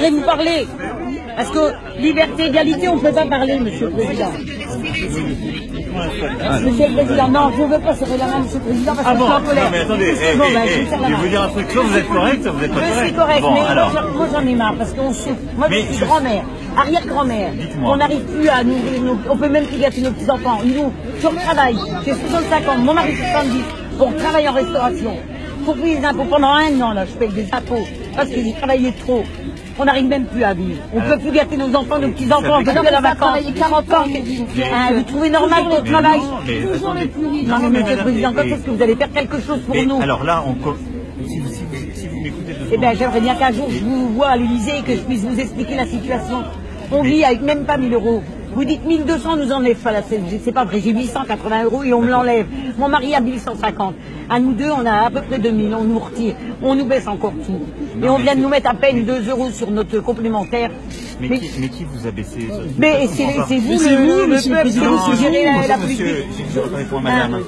voudrais vous parler. Parce que liberté, égalité, on ne peut pas parler, Monsieur le Président. Monsieur le Président, non, je ne veux pas serrer la main, Monsieur le Président, parce que je suis en colère. Non, mais attendez, je vais vous dire un truc, soit vous êtes correct, soit vous n'êtes pas correct. Je suis correct, bon, mais alors. moi j'en ai marre, parce qu'on souffre. Moi je suis grand-mère, arrière-grand-mère. On n'arrive plus à nourrir, on peut même plus gâter nos petits-enfants. Nous, sur le travail, j'ai 65 ans, mon mari 70, on travaille en restauration. Pour payer des impôts pendant 1 an, là, je paye des impôts, parce que j'ai travaillé trop. On n'arrive même plus à vivre. On ne peut plus gâter nos enfants, nos petits-enfants, on peut plus à la vacance. 40 ans. Vous trouvez normal qu'on travaille toujours les plus riches? Non, mais Monsieur le Président, quand est-ce que vous allez faire quelque chose pour nous? Alors là, si vous m'écoutez de eh bien, j'aimerais bien qu'un jour je vous vois à l'Élysée et que je puisse vous expliquer la situation. On vit avec même pas 1000 euros. Vous dites 1200 nous enlève pas la CSG. C'est pas vrai, j'ai 880 euros et on me l'enlève. Mon mari a 1150. À nous deux, on a à peu près 2000. On nous retire. On nous baisse encore tout. Et on vient de nous mettre à peine 2 euros sur notre complémentaire. Mais qui vous a baissé Mais c'est vous, le peuple, c'est vous qui gérez la politique.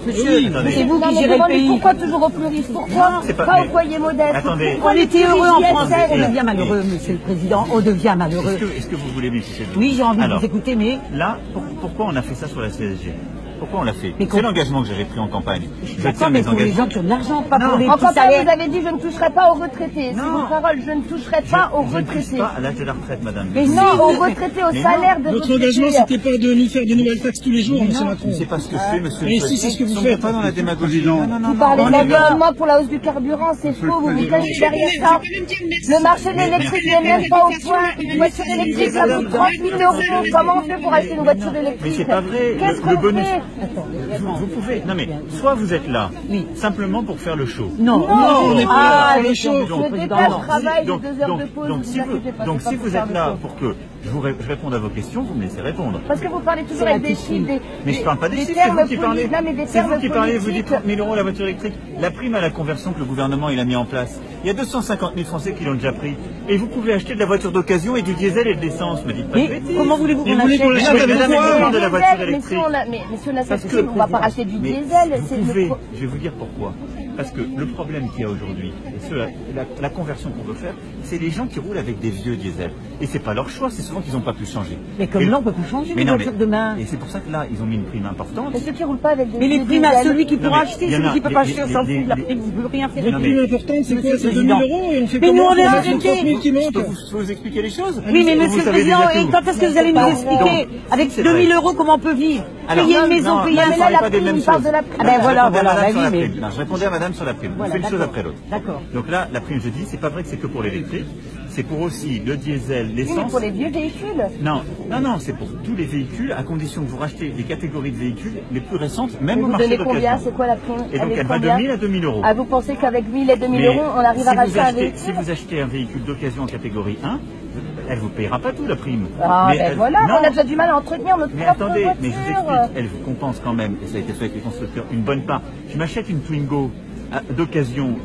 Monsieur, c'est vous qui gérez le pays. Pourquoi toujours aux plus riches? Pourquoi pas aux foyers modestes? Attendez. On était heureux en France. On devient malheureux, Monsieur le Président. On devient malheureux. Est-ce que vous voulez m'écouter? Oui, j'ai envie de vous écouter, mais... Là, pourquoi on a fait ça sur la CSG? Pourquoi on l'a fait? C'est l'engagement que j'avais pris en campagne. Je tiens mes pour les gens qui ont de l'argent, pas pour les en petits campagne, salaires. vous avez dit je ne toucherai pas aux retraités. C'est vos paroles, je ne toucherai pas aux retraités. Je ne touche pas à l'âge de la retraite, madame. Mais non, aux retraités, au salaire de Votre engagement, c'était pas de nous faire de nouvelles taxes tous les jours, monsieur Macron. C'est pas ce que je fais, monsieur. Mais si, c'est ce que vous faites. Pas dans la démagogie. Non. Vous parlez de l'environnement pour la hausse du carburant, c'est faux, vous vous cachez derrière ça. Le marché de l'électrique n'est même pas au point. Une voiture électrique, ça coûte 30 000 euros. Comment on fait pour acheter une voiture électrique? Mais c'est pas vrai. Qu'est-ce Le qu'on bonus. fait? Vous pouvez. Non mais, soit vous êtes là, simplement pour faire le show. Non, on n'est pas là pour le show. Je dépasse le travail de 2 heures de pause. Donc si vous êtes là pour que je réponde à vos questions, vous me laissez répondre. Parce que vous parlez toujours avec des chiffres. Mais je ne parle pas des chiffres, c'est vous qui parlez. C'est vous qui parlez, vous dites 30 000 euros la voiture électrique. La prime à la conversion que le gouvernement il a mis en place, il y a 250 000 Français qui l'ont déjà pris. Et vous pouvez acheter de la voiture d'occasion et du diesel et de l'essence. Me dites pas de bêtises. Comment voulez-vous qu'on voulez qu'on achète de la voiture électrique? Mais si on achète aussi, on ne va pas racheter du diesel. Je vais vous dire pourquoi. Parce que le problème qu'il y a aujourd'hui, et la conversion qu'on veut faire, c'est les gens qui roulent avec des vieux diesel. Et c'est pas leur choix, c'est souvent qu'ils n'ont pas pu changer. Mais comme là, on peut plus changer les voitures demain. Et c'est pour ça que là, ils ont mis une prime importante. Mais ceux qui roulent pas avec des Mais les primes à celui qui pourra acheter, celui qui ne peut pas acheter, on s'en fout de la prime, vous ne pouvez rien faire. La prime importante, c'est quoi? C'est 2 000 euros et on fait Mais nous, comment? on est On a 30 000 qui Je manquent. peux vous expliquer les choses? Oui, mais Monsieur le Président, et quand est-ce que vous allez nous expliquer avec 2 000 euros comment on peut vivre? Payer une maison, payer un salaire, la des mêmes prime, choses. de la prime. Ah ben voilà, oui, mais... je répondais à madame sur la prime. On fait une chose après l'autre. D'accord. Donc là, la prime, je dis, c'est pas vrai que c'est que pour l'électrique. C'est pour aussi le diesel, Oui, mais l'essence. pour les vieux véhicules. Non, c'est pour tous les véhicules, à condition que vous rachetez les catégories de véhicules les plus récentes, même Vous au marché donnez d'occasion. combien? C'est quoi la prime? Et donc elle va de 1 000 à 2 000 euros. Ah, vous pensez qu'avec 1 000 et 2 000 euros, on arrive à racheter un véhicule? Si vous achetez un véhicule d'occasion en catégorie 1, elle vous payera pas tout la prime. Ah, mais ben voilà, on a déjà du mal à entretenir notre mais propre attendez, voiture. mais je vous explique, elle vous compense quand même, et ça a été fait avec les constructeurs, une bonne part. Je m'achète une Twingo d'occasion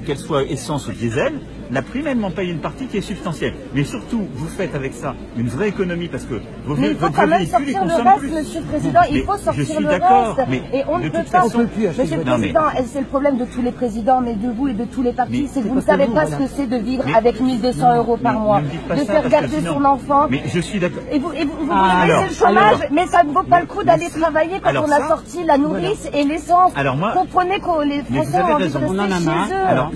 qu'elle soit essence ou diesel, la prime elle m'en paye une partie qui est substantielle. Mais surtout, vous faites avec ça une vraie économie parce que mais il faut quand même sortir le reste, Monsieur le Président. Il faut sortir le reste. Et on ne peut pas. Monsieur le Président, c'est le problème de tous les présidents, mais de vous et de tous les partis, c'est que vous ne savez pas ce que c'est de vivre avec 1 200 euros par mois, de faire garder son enfant. Mais je suis d'accord. Et vous voulez baisser le chômage, mais ça ne vaut pas le coup d'aller travailler quand on a sorti la nourrice et l'essence. Comprenez que les Français ont envie de rester chez eux. Alors,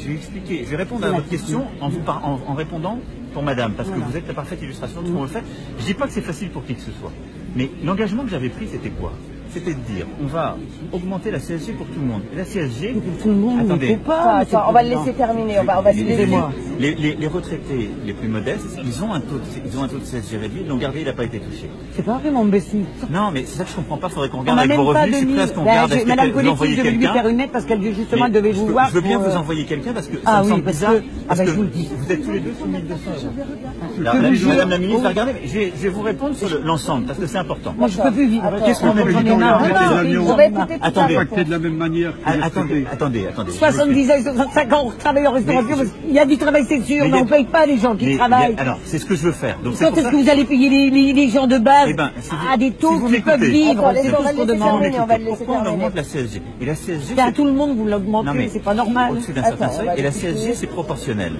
je vais expliquer, je vais répondre à votre question en répondant pour madame, parce que vous êtes la parfaite illustration de ce qu'on veut faire. Je ne dis pas que c'est facile pour qui que ce soit, mais l'engagement que j'avais pris, c'était quoi? C'était de dire, on va augmenter la CSG pour tout le monde. Et la CSG, pour tout le monde, attendez, attends, on va le laisser terminer, on va se laisser. Les retraités les plus modestes, ils ont un taux de CSG réduit, ils l'ont gardé, il n'a pas été touché. C'est pas vraiment baissé. Non, mais c'est ça que je comprends pas, il faudrait qu'on regarde avec vos revenus, je suis prêt à ce qu'on regarde. Madame Colletti, je vais lui faire une lettre parce qu'elle justement devait vous voir. Je veux bien vous envoyer quelqu'un parce que ça me semble bizarre. Parce que je vous le dis. Vous êtes tous les deux sur 1 200 euros. Madame la ministre, regardez, je vais vous répondre sur l'ensemble parce que c'est important. Moi, je peux plus vivre. Qu'est-ce qu'on a besoin? On va écouter tout ça. Impacté de la même manière. Attendez. 70 ans, 65 ans, on travaille en restauration, il y a du travail, c'est sûr, mais on ne paye pas les gens qui travaillent. Alors, c'est ce que je veux faire. Donc, quand est-ce que vous allez payer les gens de base à des taux qui peuvent vivre? C'est tout ce qu'on demande. Pourquoi on augmente la CSG? Et la CSG, tout le monde vous l'augmentez, c'est pas normal. Au-dessus d'un certain seuil, et la CSG, c'est proportionnel.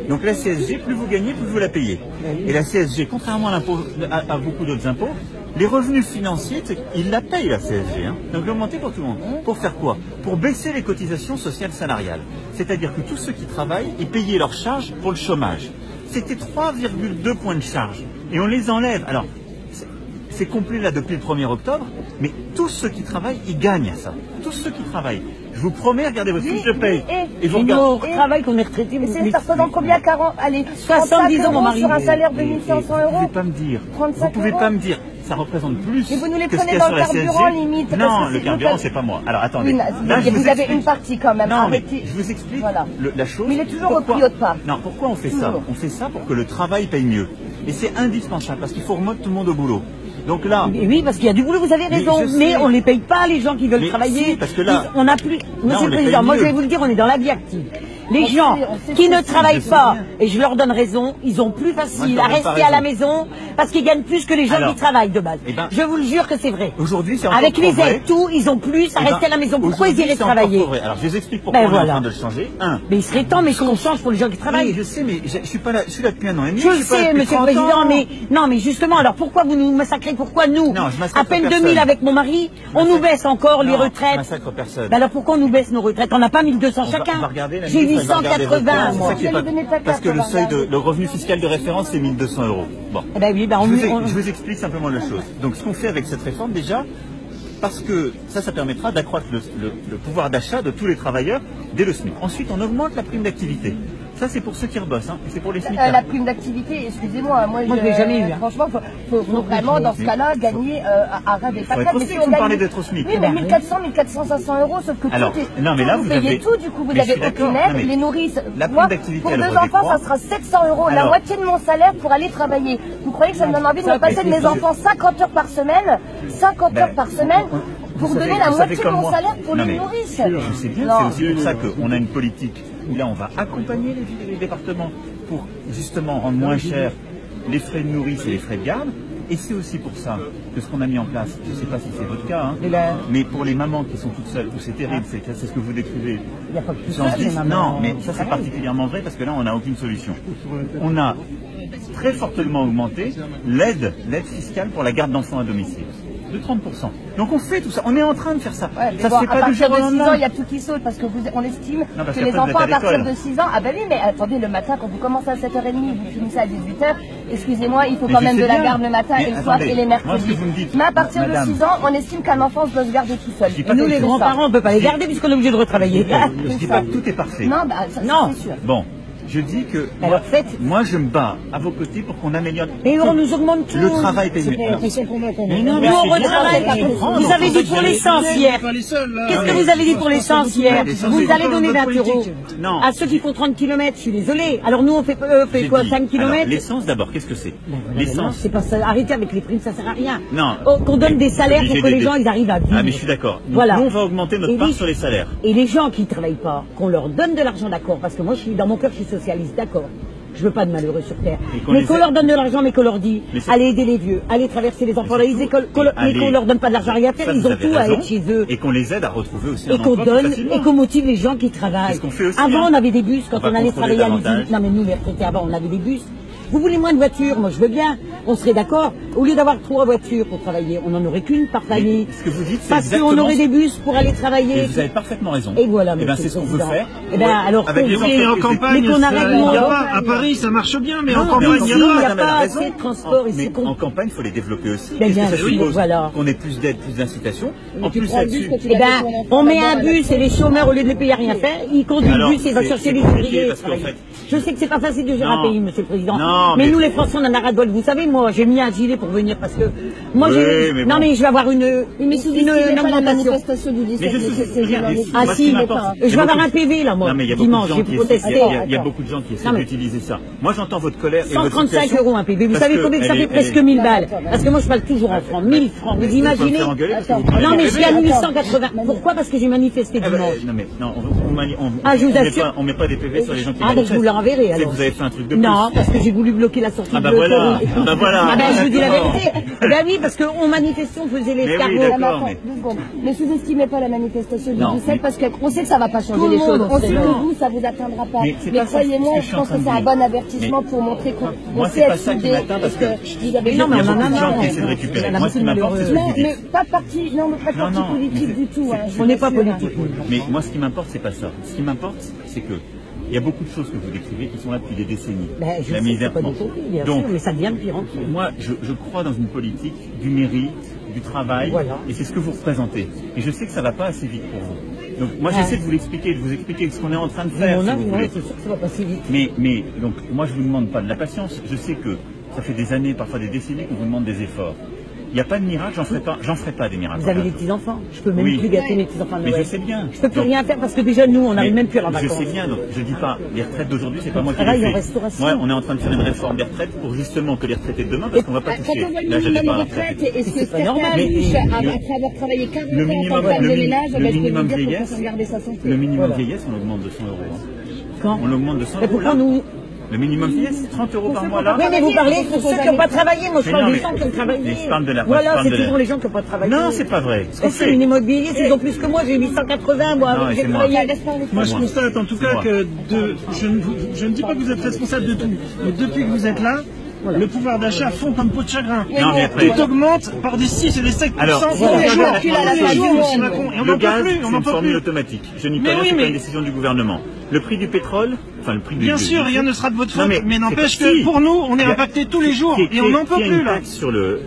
Donc la CSG, plus vous gagnez, plus vous la payez. Et la CSG, contrairement à beaucoup d'autres impôts, les revenus financiers, ils la payent la CSG. Donc l'augmenter pour tout le monde. Pour faire quoi? Pour baisser les cotisations sociales salariales. C'est-à-dire que tous ceux qui travaillent, ils payaient leurs charges pour le chômage. C'était 3,2 points de charge. Et on les enlève. Alors, c'est complet là depuis le 1er octobre, mais tous ceux qui travaillent, ils gagnent à ça. Tous ceux qui travaillent. Je vous promets, regardez votre fiche de paye. Et vous regardez. On travaille, qu'on est retraité. Mais ça représente combien? 40, allez, 70 ans, mon mari. Sur un salaire de 1 500 €. Vous ne pouvez pas me dire. Vous pouvez pas me dire. Ça représente plus. Mais vous nous les que prenez dans le carburant, limite. Non, le carburant, c'est pas moi. Alors attendez. Là, vous avez une partie quand même. Non, mais je vous explique la chose. Mais il est toujours au plus haut de part. Non, pourquoi on fait ça? On fait ça pour que le travail paye mieux. Et c'est indispensable parce qu'il faut remettre tout le monde au boulot. Donc là, oui, parce qu'il y a du boulot, vous avez raison, mais on ne les paye pas les gens qui veulent travailler. Si, parce que là, on n'a plus. Monsieur le Président, moi je vais vous le dire, on est dans la vie active. Les gens qui ne travaillent pas, et je leur donne raison, ils ont plus facile à rester à la maison parce qu'ils gagnent plus que les gens qui travaillent de base. Je vous le jure que c'est vrai. Aujourd'hui, c'est avec les aides, tout, ils ont plus à rester à la maison. Pourquoi ils iraient travailler? Alors je vous explique pourquoi on est en train de le changer. Mais il serait temps, mais qu'on change pour les gens qui travaillent. Oui, je sais, mais je suis pas là, je suis là depuis 1 an et demi. Je le sais, Monsieur le Président, mais non, mais justement, alors pourquoi vous nous massacrez? Pourquoi nous? À peine 2000 avec mon mari, on nous baisse encore les retraites. Je massacre personne. Alors pourquoi on nous baisse nos retraites? On n'a pas 1200 chacun. J'ai 880. Parce que le seuil de le revenu fiscal de référence, c'est 1 200 €. Bon. Je vous explique simplement la chose. Donc, ce qu'on fait avec cette réforme, déjà, parce que ça permettra d'accroître le pouvoir d'achat de tous les travailleurs dès le SMIC. Ensuite, on augmente la prime d'activité. Ça, c'est pour ceux qui rebossent, c'est pour les SMIC. La prime d'activité, excusez-moi, moi je l'ai jamais eu. Franchement, faut vraiment, dans ce cas-là, gagner à ras des pâquerettes. Mais si vous parlez d'être au SMIC. Oui, mais 1400, 500 €, sauf que alors, tout est... Non, mais là, vous payez tout, du coup, vous n'avez aucune aide, les nourrices. La prime d'activité, pour 2 enfants, ça sera 700 €, la moitié de mon salaire pour aller travailler. Vous croyez que ça me donne envie de me passer de mes enfants 50 heures par semaine, 50 heures par semaine, pour donner la moitié de mon salaire pour les nourrices? Je sais bien, c'est aussi pour ça qu'on a une politique où là, on va accompagner les villes et les départements pour justement rendre moins cher les frais de nourrice et les frais de garde. Et c'est aussi pour ça que ce qu'on a mis en place, je ne sais pas si c'est votre cas, mais pour les mamans qui sont toutes seules, où c'est terrible, c'est ce que vous décrivez. Il n'y a pas plus de non, mais ça c'est particulièrement vrai parce que là, on n'a aucune solution. On a très fortement augmenté l'aide fiscale pour la garde d'enfants à domicile. De 30%. Donc on fait tout ça, on est en train de faire ça. Ça se fait pas du jour au lendemain. À partir de 6 ans, il y a tout qui saute parce que on estime que les enfants à partir de 6 ans, ah ben oui, mais attendez, le matin, quand vous commencez à 7h30, vous finissez à 18h, excusez-moi, il faut quand même de la garde le matin et le soir et les mercredis. Mais à partir de 6 ans, on estime qu'un enfant doit se garder tout seul. Et nous, les grands-parents, on ne peut pas les garder puisqu'on est obligé de retravailler. Je dis pas que tout est parfait. Non, c'est sûr. Bon. Je dis que moi je me bats à vos côtés pour qu'on améliore. Mais on nous augmente tout. Le travail paye mieux. Mais non, on retravaille. Vous avez dit pour l'essence hier. Qu'est-ce que vous avez dit pour l'essence hier? Vous allez donner 20 € à ceux qui font 30 km. Je suis désolé. Alors nous on fait quoi, 5 km? L'essence d'abord, qu'est-ce que c'est? L'essence. C'est pas ça. Arrêtez avec les primes, ça sert à rien. Non. Qu'on donne des salaires pour que les gens ils arrivent à vivre. Ah mais je suis d'accord. Voilà. Nous on va augmenter notre part sur les salaires. Et les gens qui ne travaillent pas, qu'on leur donne de l'argent, d'accord? Parce que moi je suis dans mon cœur, je suis socialiste, d'accord. Je veux pas de malheureux sur terre. Mais qu'on leur donne de l'argent, mais qu'on leur dit, allez aider les vieux, allez traverser les enfants dans les écoles, mais qu'on leur donne pas de l'argent à rien faire, ils ont tout à être chez eux. Et qu'on les aide à retrouver aussi un emploi. Et qu'on donne, et qu'on motive les gens qui travaillent. Avant, on avait des bus, quand on allait travailler à l'usine. Non mais nous, les retraités, avant, on avait des bus. Vous voulez moins de voitures? Moi, je veux bien. On serait d'accord. Au lieu d'avoir 3 voitures pour travailler, on n'en aurait qu'une par famille. Ce que vous dites, c'est parce qu'on aurait des bus pour aller travailler. Et vous avez parfaitement raison. Et voilà. Et ben, c'est ce qu'on veut faire. Et ben, alors, avec les en campagne, à Paris, ça marche bien, mais en campagne, il n'y a pas assez de transport. Mais en campagne, il faut les développer aussi. Bien sûr, voilà. Qu'on ait plus d'aide, plus d'incitation. En plus, là-dessus. Eh ben, on met un bus et les chômeurs, au lieu de les payer à rien faire, ils conduisent le bus et ils vont chercher les ouvriers. Je sais que c'est pas facile de gérer un pays, Monsieur le Président. Mais nous, les Français, on en a ras de bol. Vous savez, moi, j'ai mis un gilet pour venir parce que moi non mais je vais avoir une manifestation du 17. Ah si, je vais avoir un PV là moi dimanche. Il y a beaucoup de gens qui essaient d'utiliser ça. Moi j'entends votre colère. 135 € un PV. Vous savez combien ça fait? Presque 1000 balles. Parce que moi je parle toujours en francs. 1000 francs. Vous imaginez? Non mais je gagne 1180. Pourquoi? Parce que j'ai manifesté dimanche. Non, je vous assure. On met pas des PV sur les gens qui manifestent. Ah, je vous l'enverrai alors. Vous avez fait un truc de plus. Non, parce que j'ai voulu bloquer la sortie de voilà. Ah ben, je vous dis la vérité. Ben oui, parce qu'on manifestait, on faisait les escargots. Ne sous-estimez pas la manifestation du 17 parce qu'on sait que ça va pas changer les choses. On sait que vous, ça vous atteindra pas. Mais croyez-moi, je pense que c'est un bon avertissement pour montrer qu'on sait être soudés. Non, mais il y a beaucoup de gens qui essaient de récupérer. Moi, ce qui m'importe, c'est ce que vous dites. Mais pas parti politique du tout. On n'est pas politique. Mais moi, ce qui m'importe, c'est pas ça. Ce qui m'importe, c'est que il y a beaucoup de choses que vous décrivez qui sont là depuis des décennies. La misère. Donc, mais ça devient de pire en pire. Moi, je crois dans une politique du mérite, du travail, et c'est ce que vous représentez. Et je sais que ça ne va pas assez vite pour vous. Donc, moi, j'essaie de vous l'expliquer, de vous expliquer ce qu'on est en train de faire. Si vous voulez. C'est sûr que ça va pas si vite. Mais donc, moi, je ne vous demande pas de la patience. Je sais que ça fait des années, parfois des décennies, qu'on vous demande des efforts. Il n'y a pas de miracle, j'en ferai pas des miracles. Vous avez des petits-enfants. Je peux même plus gâter mes petits-enfants de Noël. Mais je sais bien. Je peux plus rien faire parce que déjà, nous, on n'arrive même plus à la vacances. Je sais bien, donc je dis pas, les retraites d'aujourd'hui, c'est pas moi qui les fais. Moi, on est en train de faire une réforme des retraites pour justement que les retraités de demain, parce qu'on va pas toucher. Là, je pas retraite. Est-ce que c'est normal, après avoir travaillé 40 ans en tant que femme de ménage, le minimum vieillesse, le minimum vieillesse, on augmente de 100 €. Quand? On augmente de 100 €. Le minimum vieillesse, 30 € par mois là. Oui, mais vous parlez pour ceux qui n'ont pas travaillé. Moi, je parle des gens qui ont travaillé. Je parle de la Voilà, c'est toujours les gens qui n'ont pas travaillé. Non, c'est pas vrai. C'est le minimum vieillesse, ils ont plus que moi. J'ai 880, moi. Moi, je constate en tout cas que je ne dis pas que vous êtes responsable de tout, mais depuis que vous êtes là, le pouvoir d'achat fond comme peau de chagrin. Non, mais après, tout augmente par des 6 et des 7%. Alors, le gaz, c'est une formule automatique. Je n'y connais, c'est pas une décision du gouvernement. Le prix du pétrole, enfin le prix du... Bien sûr, rien ne sera de votre faute, mais n'empêche que pour nous, on est impacté tous les jours et on n'en peut plus là. Sur le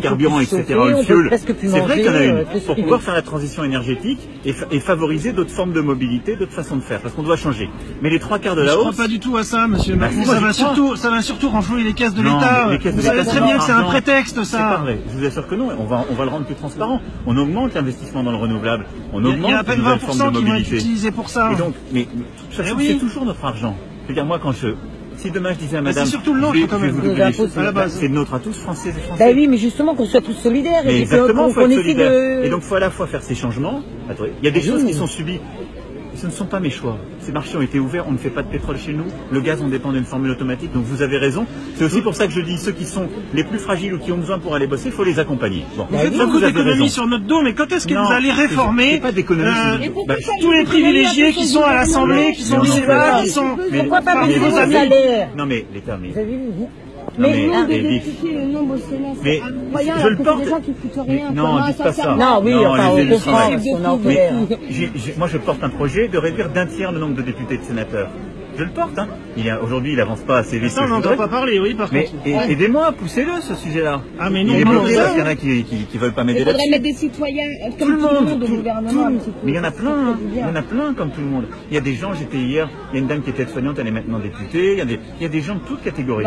carburant, etc., le fioul, c'est vrai qu'il y en a une. Pour pouvoir faire la transition énergétique et favoriser d'autres formes de mobilité, d'autres façons de faire, parce qu'on doit changer. Mais les 3/4 de la hausse... Je ne crois pas du tout à ça, monsieur Macron. Ça va surtout renflouer les caisses de l'État. Vous savez très bien que c'est un prétexte, ça. C'est pas vrai. Je vous assure que non. On va le rendre plus transparent. On augmente l'investissement dans le renouvelable. On augmente il y a à peine 20% qui vont être utilisés pour ça. Et donc, mais c'est toujours notre argent. Je veux dire, moi, si demain je disais à madame, c'est surtout le nôtre quand même, à la base. C'est le nôtre à tous, français et français. Ben oui, mais justement qu'on soit tous solidaires. Mais exactement, il faut être solidaire. Et donc, il faut à la fois faire ces changements. Attendez, il y a des choses qui sont subies. Ce ne sont pas mes choix. Ces marchés ont été ouverts, on ne fait pas de pétrole chez nous. Le gaz, on dépend d'une formule automatique, donc vous avez raison. C'est aussi pour ça que je dis, ceux qui sont les plus fragiles ou qui ont besoin pour aller bosser, il faut les accompagner. Bon. Vous faites beaucoup d'économies sur notre dos, mais quand est-ce que vous allez réformer tous les privilégiés qui sont à l'Assemblée, qui sont au Sénat, qui sont... Pourquoi pas baisser vos salaires? Non mais, l'État, mais... Vous avez vu, mais le nombre au Sénat, c'est incroyable. Je le porte. Des gens qui foutent rien. Non, dites pas ça. Non, oui, enfin, on comprend. Moi, je porte un projet de réduire d'1 tiers le nombre de députés et de sénateurs. Je le porte, hein. Aujourd'hui, il n'avance pas assez vite. Ça, on n'entend pas parler, oui, par contre. Mais aidez-moi, poussez-le, ce sujet-là. Ah, mais non, il y en a qui veulent pas m'aider là-dessus. Il faudrait mettre des citoyens comme tout le monde au gouvernement. Mais il y en a plein, comme tout le monde. Il y a des gens, j'étais hier, il y a une dame qui était aide-soignante, elle est maintenant députée. Il y a des gens de toutes catégories.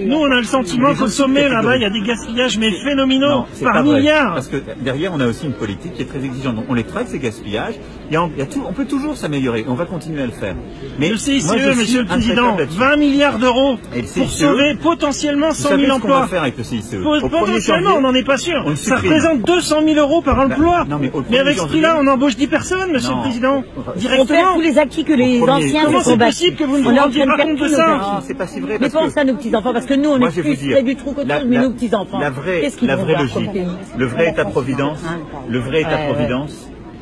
Nous, on a le sentiment qu'au sommet, là-bas, il y a des gaspillages, mais phénoménaux, par milliards. Parce que derrière, on a aussi une politique qui est très exigeante. Donc, on les traite, ces gaspillages. On peut toujours s'améliorer. On va continuer à le faire. Mais le CICE, monsieur le Président, 20 milliards d'euros pour sauver potentiellement 100 000 emplois. Qu'on va faire avec le CICE. Potentiellement, on n'en est pas sûr. Ça représente 200 000 euros par emploi. Mais avec ce prix-là, on embauche 10 personnes, monsieur le Président. Directement. On perd tous les acquis que les anciens Comment c'est possible que vous ne vous rendiez pas compte de ça? Non, c'est pas si vrai. Mais pense à nos petits-enfants, parce que nous, on est plus près du trou qu'autre chose, mais nos petits-enfants. La vraie logique, le vrai État-providence,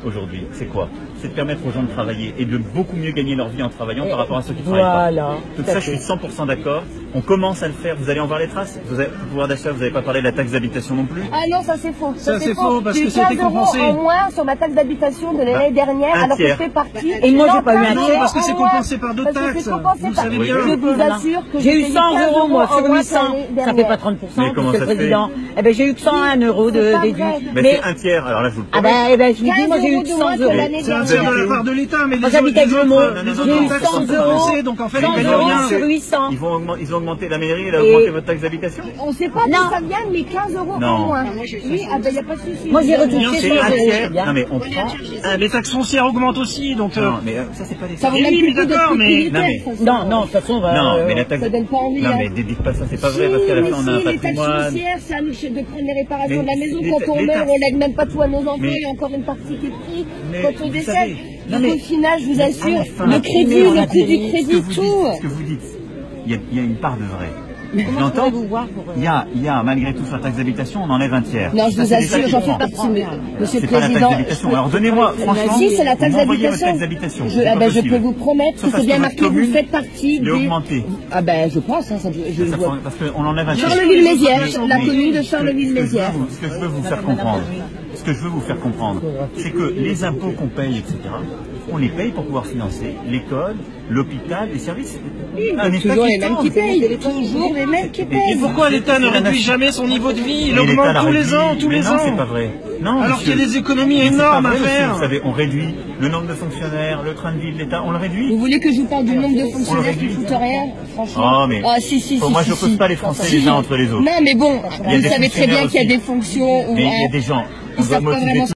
aujourd'hui, c'est quoi? C'est de permettre aux gens de travailler et de beaucoup mieux gagner leur vie en travaillant par rapport à ceux qui ne travaillent pas. Donc ça, je suis 100% d'accord. On commence à le faire. Vous allez en voir les traces. Vous avez le pouvoir d'achat, vous n'avez pas parlé de la taxe d'habitation non plus. Ah non, ça c'est faux. Ça c'est faux parce que c'était compensé. J'ai eu 15 € en moins sur ma taxe d'habitation de l'année dernière, alors que je fais partie. Et moi, j'ai pas eu un tiers. Parce que c'est compensé par d'autres taxes. Vous le savez bien. Je vous assure que j'ai eu 100 € moi sur 800. Ça fait pas 30%, monsieur le Président. Eh ben, j'ai eu que 101 € de déduit. Mais c'est un tiers. Alors là, je vous le promets. Ah ben, je vous dis, moi, j'ai eu que 100 €. C'est un tiers de la part de l'État, mais j'habite avec le mot. Les autres taxes sont compensées, donc en fait, ils gagnent rien. Sur 800. Ils ont augmenté, la mairie, elle a augmenté votre taxe d'habitation? On ne sait pas d'où ça vient, mais 15 € en moins. Oui, ah ben il n'y a pas de souci. Moi j'ai retouché Non mais on prend... Les taxes foncières augmentent aussi, donc... Non, mais ça c'est pas des... Ça vaut même plus le d'accord, mais... Non, de toute façon, on va... Non, mais la taxe... Ça donne pas envie. Non, mais dites pas ça, c'est pas vrai, parce qu'à la fin, on a un les taxes patrimoine... foncières, ça nous de prendre les réparations de la maison. les Quand on meurt, taxes- on lègue même pas tout à nos enfants, Mais- il y a encore une partie qui est prise. Mais Quand on vous décède, savez- Non, donc mais- au final, je vous assure, Enfin, le crédit, on a le coût du payé. crédit, tout. Ce que vous dites, il y a une part de vrai. Je Comment l'entends. je pourrais vous voir pour... Il y a malgré tout sur la taxe d'habitation, on enlève un tiers. Non, je Ça, vous c'est déjà assure, j'en fais différent. partie, Monsieur le C'est pas la taxe Président. d'habitation. Alors donnez-moi, franchement, Si, c'est la taxe vous m'envoyez votre taxe d'habitation. d'habitation. Je, C'est pas je possible. peux vous promettre que Sauf c'est parce bien que marqué, votre vous commune faites partie est des... augmentée. Ah ben, je pense, hein, je vois. Parce qu'on enlève un tiers. Charleville-Mézières, Mais- la mais commune de ce que- Charleville-Mézières. Ce que je veux vous faire comprendre, c'est que les impôts qu'on paye, etc., on les paye pour pouvoir financer l'école, l'hôpital, les services. Un État Toujours qui les mêmes tourne. qui payent, toujours les mêmes qui Et payent. pourquoi l'État ne C'est la réduit nation. jamais son niveau de vie? Il Mais l'État augmente l'a tous les réduit. ans, tous Mais les non, ans. c'est pas vrai. Non, Alors qu'il y a monsieur. des économies Mais c'est énormes pas à vrai, monsieur. faire. Vous savez, on réduit le nombre de fonctionnaires, le train de vie de l'État, on le réduit. Vous voulez que je vous parle du nombre de fonctionnaires qui réduit. foutent rien? Franchement. Oh, mais si. moi, je n'oppose pas les Français les uns entre les autres. Non, mais bon, Il y a vous des savez très bien fonctionnaires qu'il y a aussi. des fonctions où Mais il y a des gens, on ils doit savent pas motiver vraiment